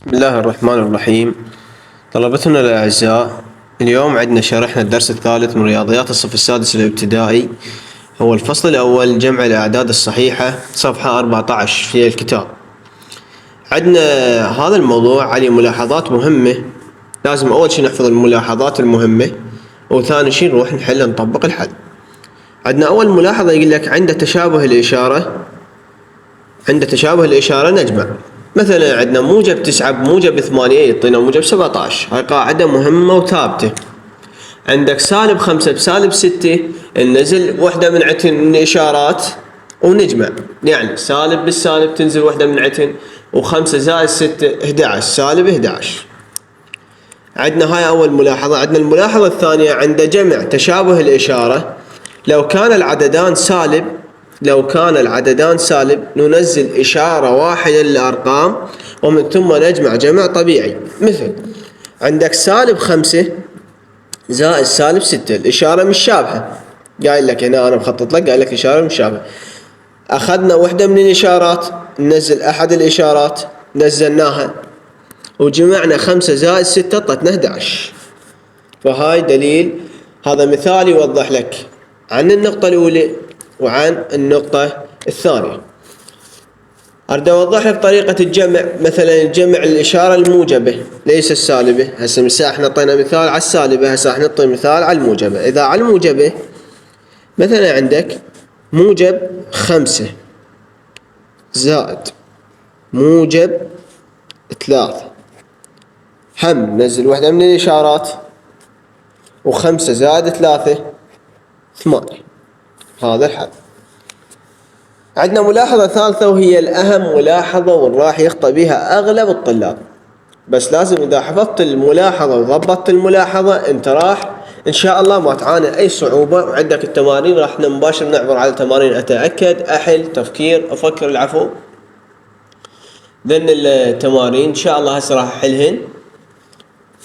بسم الله الرحمن الرحيم. طلبتنا الأعزاء، اليوم عندنا شرحنا الدرس الثالث من رياضيات الصف السادس الابتدائي. هو الفصل الأول، جمع الأعداد الصحيحة، صفحة 14 في الكتاب. عندنا هذا الموضوع عليه ملاحظات مهمة. لازم أول شي نحفظ الملاحظات المهمة، وثاني شي نروح نحل نطبق الحل. عندنا أول ملاحظة يقول لك عند تشابه الإشارة نجمع. مثلا عندنا موجب 9 بموجب 8 يعطينا موجب 17. هاي قاعدة مهمة وثابتة. عندك سالب 5 بسالب 6 ننزل وحدة من عتن الإشارات ونجمع، يعني سالب بالسالب تنزل وحدة من عتن، و5 زائد 6 11 سالب 11. عندنا هاي أول ملاحظة. عندنا الملاحظة الثانية، عند جمع تشابه الإشارة لو كان العددان سالب ننزل إشارة واحدة للأرقام ومن ثم نجمع جمع طبيعي. مثل عندك سالب 5 زائد سالب 6، الإشارة مش شابهة. قايل لك هنا أنا مخطط لك، قايل لك إشارة مش شابهة. أخذنا وحدة من الإشارات، ننزل أحد الإشارات، نزلناها وجمعنا 5 زائد 6 طتنا 11. فهاي دليل، هذا مثال يوضح لك عن النقطة الأولى وعن النقطة الثانية. أريد أوضح لك طريقة الجمع. مثلا جمع الإشارة الموجبة ليس السالبة. هسه احنا اعطينا مثال على السالبة، هسه احنا نعطي مثال على الموجبة. إذا على الموجبة مثلا عندك موجب 5 زائد موجب 3، هم ننزل واحدة من الإشارات، و5 زائد 3 8. هذا الحل. عندنا ملاحظة ثالثة وهي الأهم ملاحظة وراح يخطأ بها أغلب الطلاب، بس لازم إذا حفظت الملاحظة وضبطت الملاحظة أنت راح إن شاء الله ما تعاني أي صعوبة. وعندك التمارين راح مباشر نعبر على التمارين. أتأكد أحل تفكير أفكر العفو ذن التمارين إن شاء الله هسه راح أحلهن،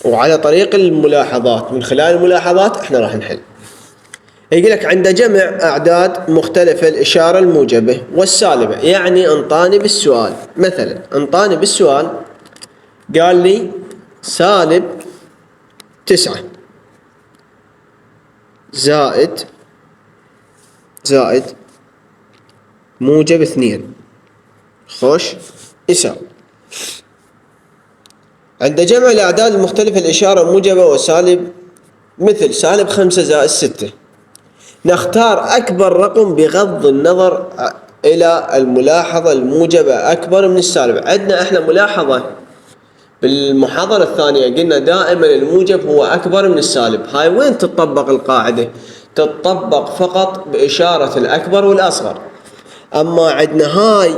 وعلى طريق الملاحظات من خلال الملاحظات احنا راح نحل. يقول لك عند جمع أعداد مختلفة الإشارة الموجبة والسالبة، يعني انطاني بالسؤال. مثلا انطاني بالسؤال قال لي سالب 9 زائد موجب 2 خوش يساوي. عند جمع الأعداد المختلفة الإشارة موجبة وسالب، مثل سالب 5 زائد 6، نختار أكبر رقم بغض النظر إلى الملاحظة الموجبة أكبر من السالب. عندنا إحنا ملاحظة بالمحاضرة الثانية قلنا دائما الموجب هو أكبر من السالب. هاي وين تطبق القاعدة؟ تطبق فقط بإشارة الأكبر والأصغر. أما عندنا هاي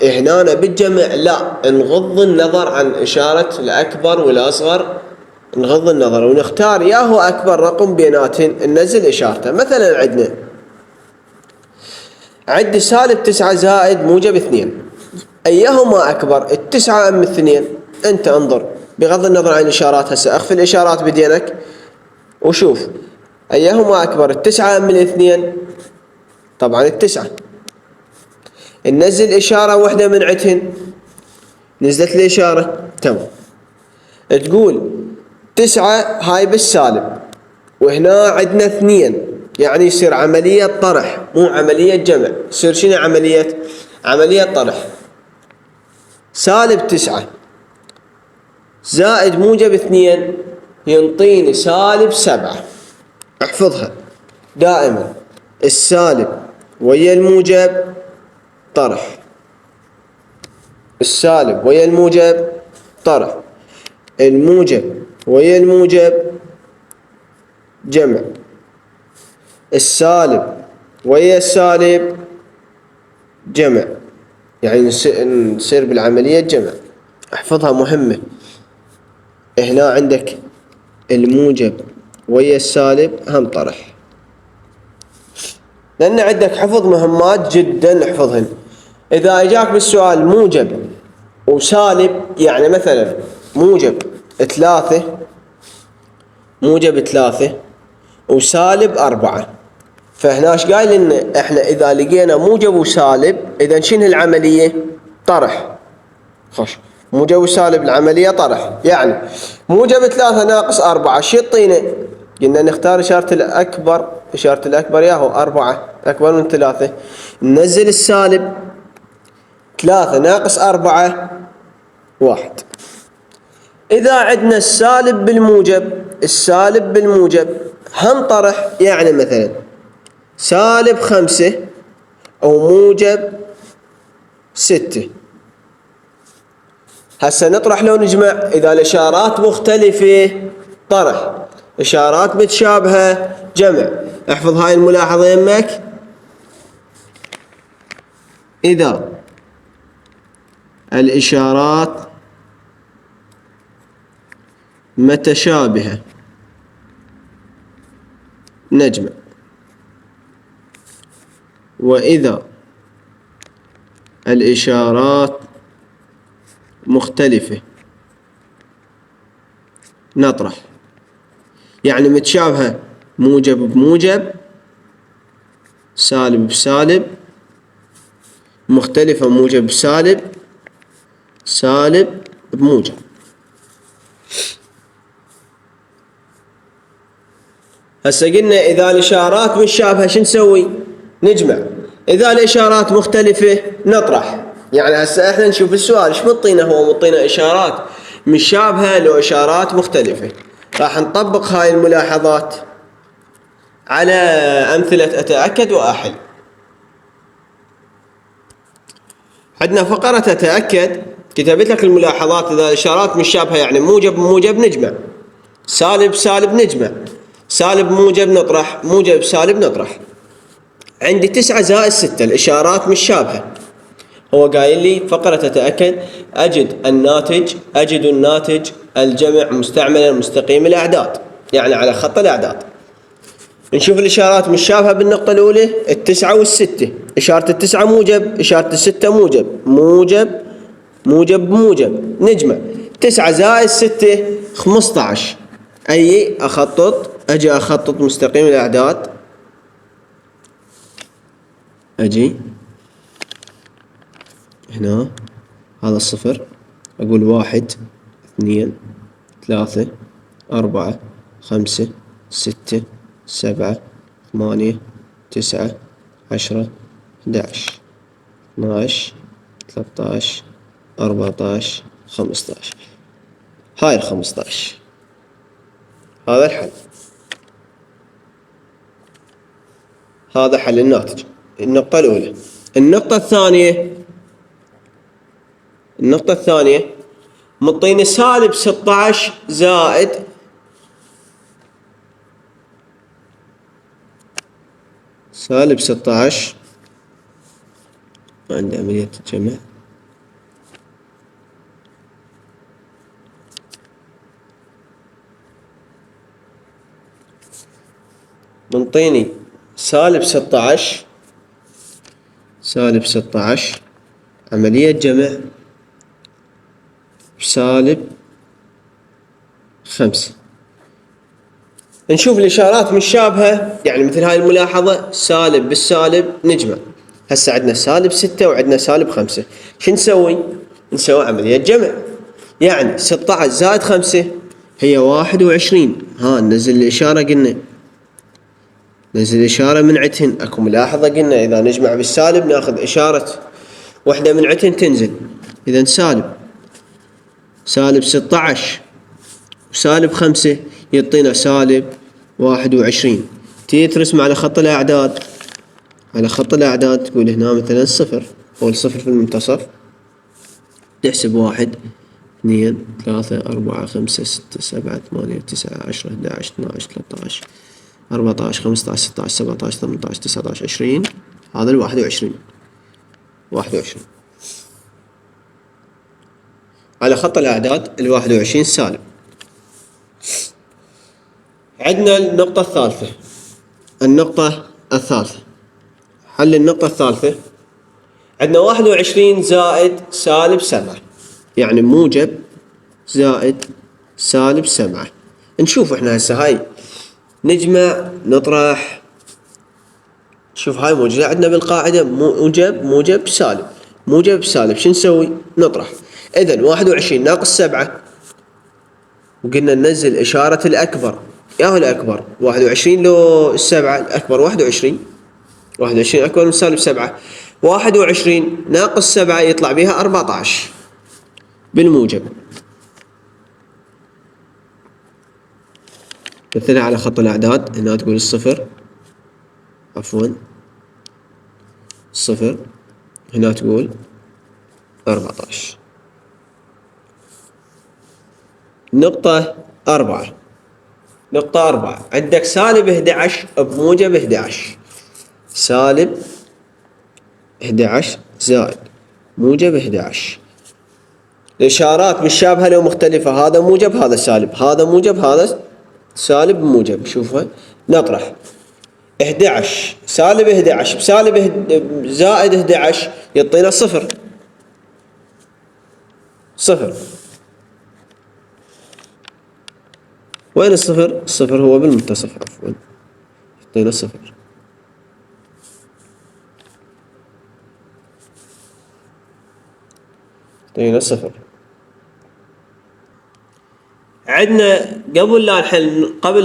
هنا بالجمع لا، نغض النظر عن إشارة الأكبر والأصغر، نغض النظر ونختار يا هو أكبر رقم بيناتهن ننزل إشارته. مثلا عندي سالب 9 زائد موجب 2، أيهما أكبر، 9 أم 2؟ أنت انظر بغض النظر عن الإشارات. هسه أخفي الإشارات بدينك وشوف أيهما أكبر، 9 أم 2؟ طبعا 9. ننزل إشارة واحدة من عتهن، نزلت الإشارة تمام. تقول 9 هاي بالسالب وهنا عندنا 2، يعني يصير عملية طرح مو عملية جمع. يصير شنو عملية طرح. سالب 9 زائد موجب 2 ينطيني سالب 7. احفظها دائما، السالب ويا الموجب طرح، السالب ويا الموجب طرح، الموجب ويا الموجب جمع، السالب ويا السالب جمع، يعني نصير بالعملية جمع. احفظها مهمة. هنا عندك الموجب ويا السالب هم طرح، لأن عندك حفظ مهمات جدا احفظهن. إذا اجاك بالسؤال موجب وسالب، يعني مثلا موجب 3 وسالب 4، فهنا ايش قايل ان احنا اذا لقينا موجب وسالب اذا شنو العملية؟ طرح. خوش موجب وسالب العملية طرح. يعني موجب 3 ناقص 4 شو يعطينا؟ قلنا نختار إشارة الأكبر. إشارة الأكبر ياهو 4 أكبر من 3. ننزل السالب 3 ناقص 4 1. إذا عندنا السالب بالموجب السالب بالموجب هنطرح. يعني مثلا سالب 5 أو موجب 6. هسه نطرح لو نجمع. إذا الإشارات مختلفة طرح، إشارات متشابهة جمع. احفظ هاي الملاحظة يمك. إذا الإشارات متشابهة نجمع، وإذا الإشارات مختلفة نطرح. يعني متشابهة موجب بموجب، سالب بسالب، مختلفة موجب بسالب، سالب بموجب. هسه قلنا إذا الإشارات متشابهة شو نسوي؟ نجمع. إذا الإشارات مختلفة نطرح. يعني هسه احنا نشوف السؤال ايش مطينا. هو مطينا إشارات متشابهة لو إشارات مختلفة. راح نطبق هاي الملاحظات على أمثلة أتأكد وأحل. عندنا فقرة أتأكد كتبت لك الملاحظات. إذا الإشارات متشابهة يعني موجب بموجب نجمع، سالب بسالب نجمع، سالب بموجب نطرح، موجب بسالب نطرح. عندي 9 زائد 6 الإشارات متشابهة. هو قايل لي فقرة تتأكد أجد الناتج الجمع مستعملا مستقيم الأعداد، يعني على خط الأعداد. نشوف الإشارات متشابهة بالنقطة الأولى 9 و6. إشارة 9 موجب، إشارة 6 موجب بموجب نجمع. 9 زائد 6 15. أجي أخطط مستقيم الأعداد. أجي هنا هذا الصفر، أقول 1 2 3 4 5 6 7 8 9 10 11 12 13 14 15. هاي 15. هذا الحل. هذا حل الناتج. النقطة الأولى. النقطة الثانية مطيني سالب 16 زائد سالب 16. عندي عملية الجمع. منطيني سالب 16 عملية جمع بسالب 5. نشوف الإشارات متشابهة، يعني مثل هاي الملاحظة سالب بالسالب نجمع. هسه عندنا سالب 6 وعندنا سالب 5. شو نسوي؟ نسوي عملية جمع. يعني 16 زائد 5 هي 21. ننزل الإشارة. قلنا ننزل الإشارة من عتهن. أكو ملاحظة قلنا إذا نجمع بالسالب ناخذ إشارة واحدة من عتهن تنزل. إذا سالب 16 وسالب 5 يعطينا سالب 21. تيجي ترسم على خط الأعداد تقول هنا مثلا صفر، هو الصفر في المنتصف. تحسب 1 2 3 4 5 6 7 8 9 10 11 12 13 14 15 16 17 18 19 20. هذا 21 على خط الأعداد 21 سالب. عندنا النقطة الثالثة. حل النقطة الثالثة. عندنا 21 زائد سالب 7، يعني موجب زائد سالب 7. نشوف احنا هسه هاي نجمع نطرح. شوف هاي موجودة عندنا بالقاعدة موجب سالب. شو نسوي؟ نطرح. إذن 21 ناقص 7، وقلنا ننزل إشارة الأكبر. ياهو الأكبر 21 لو 7 الأكبر 21. 21 أكبر من سالب 7. 21 ناقص 7 يطلع بها 14 بالموجب. مثلها على خط الأعداد. هنا تقول الصفر، عفوا صفر، هنا تقول 14. نقطة 4. نقطة 4 عندك سالب 11 بموجب 11. سالب 11 زائد موجب 11. الإشارات مشابهة لو مختلفة، هذا موجب هذا سالب، هذا موجب هذا سالب موجب. شوفها نطرح 11 سالب 11 بسالب زائد 11 يعطينا صفر. صفر. وين الصفر؟ الصفر هو بالمنتصف، عفوا يعطينا صفر. يعطينا صفر. عندنا قبل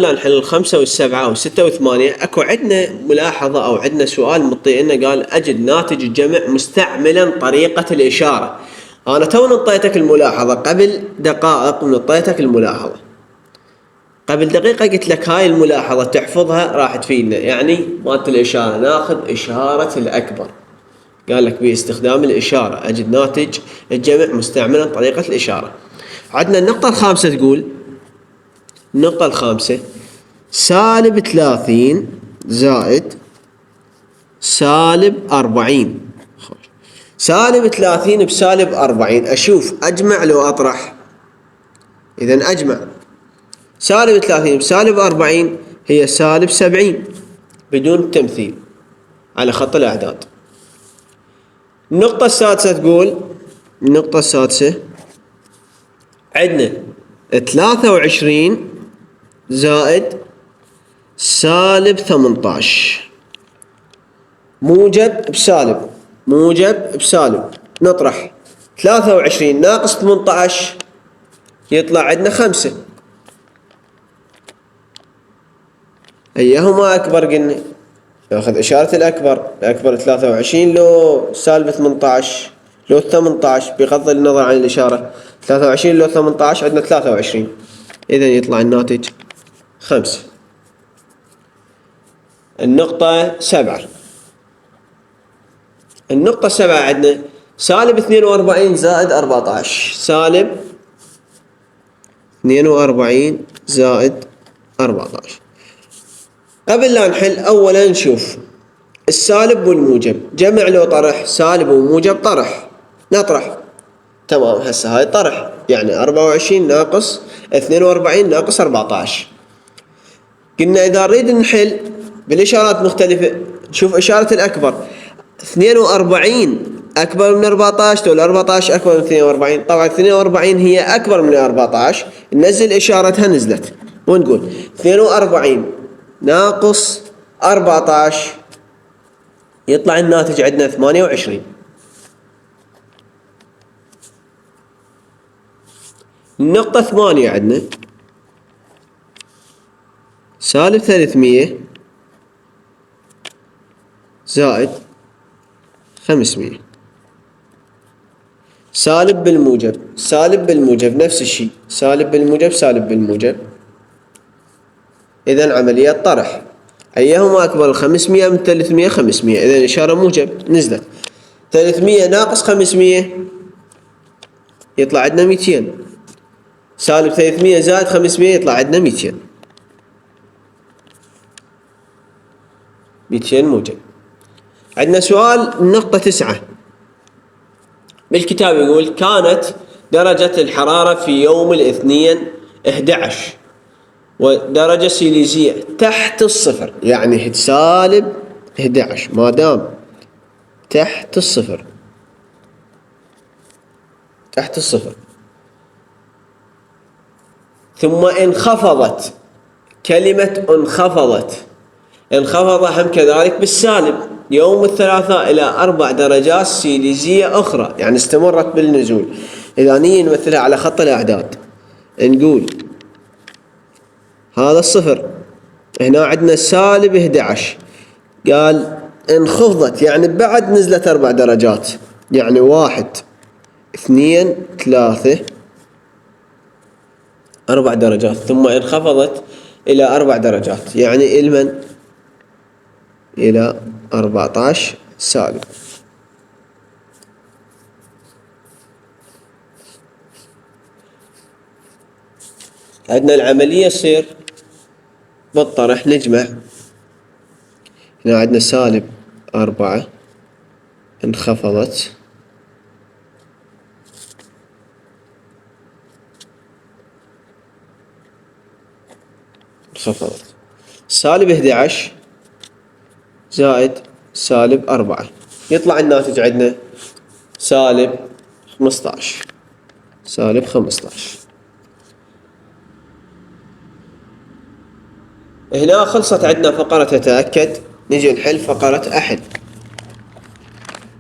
لا نحل الخمسة والسبعة والستة والثمانية، اكو عندنا ملاحظة او عندنا سؤال مطي لنا، قال اجد ناتج الجمع مستعملا طريقة الاشارة. انا تو نطيتك الملاحظة قبل دقائق، نطيتك الملاحظة قبل دقيقة، قلت لك هاي الملاحظة تحفظها راح تفيدنا. يعني مالت الاشارة ناخذ اشارة الاكبر، قال لك باستخدام الاشارة اجد ناتج الجمع مستعملا طريقة الاشارة. عندنا النقطة الخامسة تقول، النقطة الخامسة سالب 30 زائد سالب 40. سالب 30 بسالب 40 أشوف أجمع لو أطرح؟ إذن أجمع. سالب 30 بسالب 40 هي سالب 70 بدون تمثيل على خط الأعداد. النقطة السادسة تقول، النقطة السادسة عندنا 23 زائد سالب 18. موجب بسالب، موجب بسالب. نطرح 23 ناقص 18 يطلع عندنا 5. أيهما أكبر؟ قلنا ناخذ إشارة الأكبر. الأكبر 23 لو سالب 18 لو 18 بغض النظر عن الإشارة. 23 لو 18 عندنا 23، إذن يطلع الناتج 5. النقطة 7. النقطة 7 عندنا سالب 42 زائد 14. سالب 42 زائد 14. قبل لا نحل أولا نشوف السالب والموجب، جمع لو طرح؟ سالب وموجب طرح، نطرح. تمام، هسه هاي طرح، يعني 24 ناقص 42 ناقص 14. قلنا إذا نريد نحل بالإشارات مختلفة، نشوف إشارة الأكبر. 42 أكبر من 14 ولا 14 أكبر من 42؟ طبعا 42 هي أكبر من 14، ننزل إشارتها نزلت، ونقول 42 ناقص 14 يطلع الناتج عندنا 28. النقطة 8 عندنا سالب 300 زائد 500. سالب بالموجب، سالب بالموجب نفس الشيء، سالب بالموجب سالب بالموجب، إذن عملية طرح. أيهما أكبر؟ 500 من 300؟ 500، إذن إشارة موجب نزلت. 300 ناقص 500 يطلع عندنا 200. سالب 300 زائد 500 يطلع عندنا 200. 200 موجب. عندنا سؤال النقطة 9 بالكتاب يقول كانت درجة الحرارة في يوم الاثنين 11 ودرجة سيليزية تحت الصفر، يعني سالب 11 ما دام تحت الصفر، تحت الصفر، ثم انخفضت. كلمة انخفضت، انخفض هم كذلك بالسالب يوم الثلاثاء إلى 4 درجات سيليزية أخرى، يعني استمرت بالنزول. إذا نيجي نمثلها على خط الأعداد نقول هذا الصفر، هنا عندنا سالب 11، قال انخفضت يعني بعد نزلت 4 درجات، يعني 1 2 3 4 درجات، ثم انخفضت إلى 4 درجات، يعني إلى 14 سالب. عندنا العملية تصير بالطرح، نجمع هنا عندنا سالب 4 انخفضت سالب 11 زائد سالب 4، يطلع الناتج عندنا سالب 15. هنا خلصت عندنا فقرة تتأكد. نجي نحل فقرة أحل.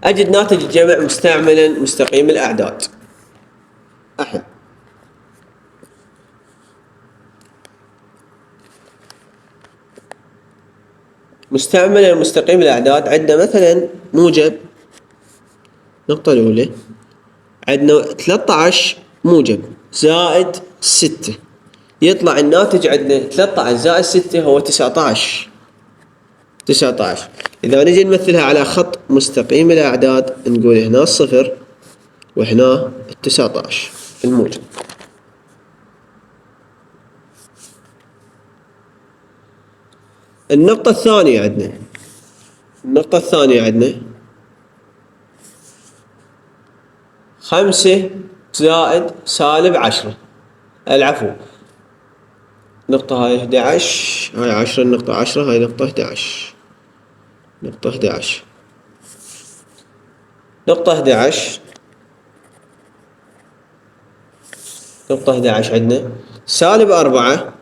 أجد ناتج الجمع مستعملا مستقيم الأعداد. أحل. مستعملا مستقيم الأعداد عندنا مثلا موجب، النقطة الأولى عندنا 13 موجب زائد 6، يطلع الناتج عندنا 13 زائد 6 هو 19. إذا نجي نمثلها على خط مستقيم الأعداد نقول هنا الصفر وهنا 19 الموجب. النقطة الثانية عندنا 5 زائد سالب 10، العفو، نقطة هاي 11 هاي 10، النقطة 10 هاي نقطة 11. نقطة 11 عندنا سالب 4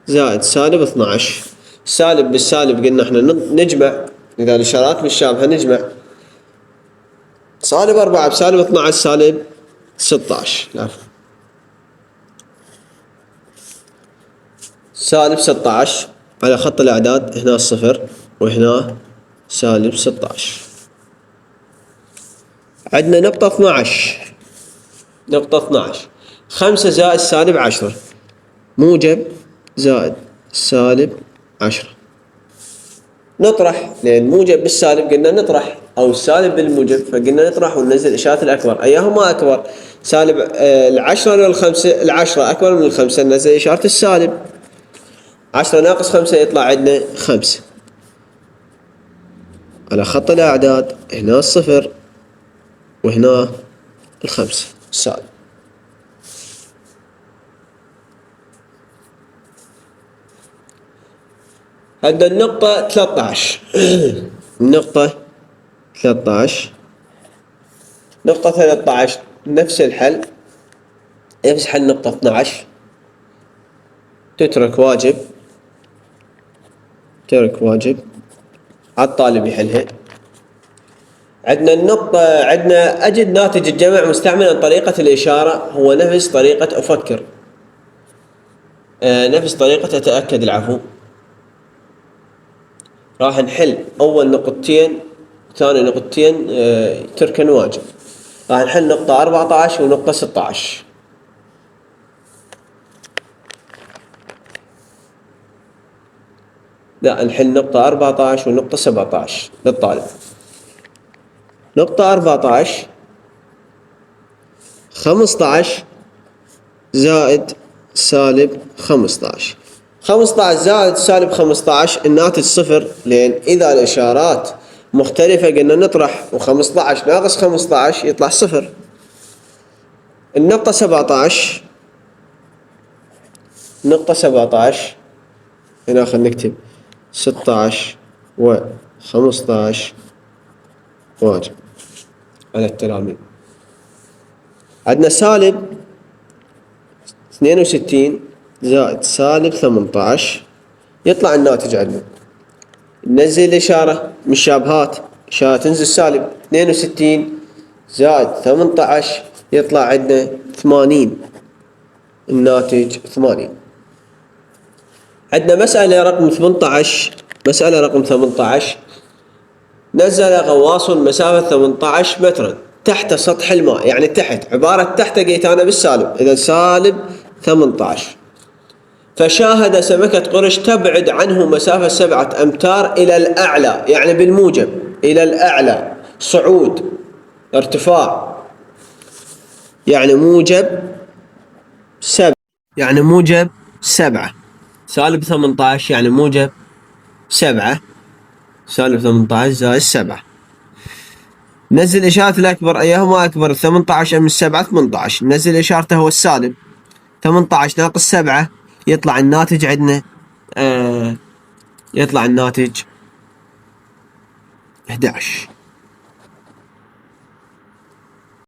زائد سالب 12. سالب بالسالب قلنا احنا نجمع، إذا الإشارات مشابهة نجمع. سالب 4 بسالب 12 سالب 16. العفو، سالب 16 على خط الأعداد، هنا الصفر وهنا سالب 16. عندنا نقطة 12 5 زائد سالب 10 موجب زائد سالب 10. نطرح، لأن موجب بالسالب قلنا نطرح، أو السالب بالموجب فقلنا نطرح وننزل إشارة الأكبر. أيهما أكبر؟ سالب 10 ولا 5؟ 10 أكبر من 5، ننزل إشارة السالب. 10 ناقص 5 يطلع عندنا 5. على خط الأعداد هنا الصفر وهنا 5 سالب. عندنا النقطة 13 النقطة 13 نفس الحل، نفس حل نقطة 12، تترك واجب على الطالب يحلها. عندنا النقطة، عندنا أجد ناتج الجمع مستعملا طريقة الإشارة، هو نفس طريقة أفكر، نفس طريقة أتأكد، العفو. راح نحل أول نقطتين ثاني نقطتين تركا واجب. راح نحل نقطة 14 ونقطة 16. لا، نحل نقطة 14 ونقطة 17 للطالب. نقطة 14 15 زائد سالب 15. 15 زائد سالب 15 الناتج صفر، لأن إذا الإشارات مختلفة قلنا نطرح، و15 ناقص 15 يطلع صفر. النقطة 17 هنا خلينا نكتب 16 و15 واجب على التلاميذ. عندنا سالب 62 زائد سالب 18، يطلع الناتج عندنا ننزل الإشارة مشابهات، إشارة تنزل سالب 62 زائد 18 يطلع عندنا 80. الناتج 80. عندنا مسألة رقم 18. مسألة رقم 18. نزل غواص مسافة 18 مترا تحت سطح الماء، يعني تحت، عبارة تحت جيت أنا بالسالب، إذا سالب 18. فشاهد سمكة قرش تبعد عنه مسافة 7 أمتار إلى الأعلى، يعني بالموجب إلى الأعلى، صعود، ارتفاع، يعني موجب 7، يعني موجب 7. سالب 18 يعني موجب 7. سالب 18 زائد 7. نزل إشارة الأكبر، أيهما أكبر؟ 18 من 7 18. نزل إشارته هو السالب. 18 ناقص 7 يطلع الناتج عندنا يطلع الناتج 11.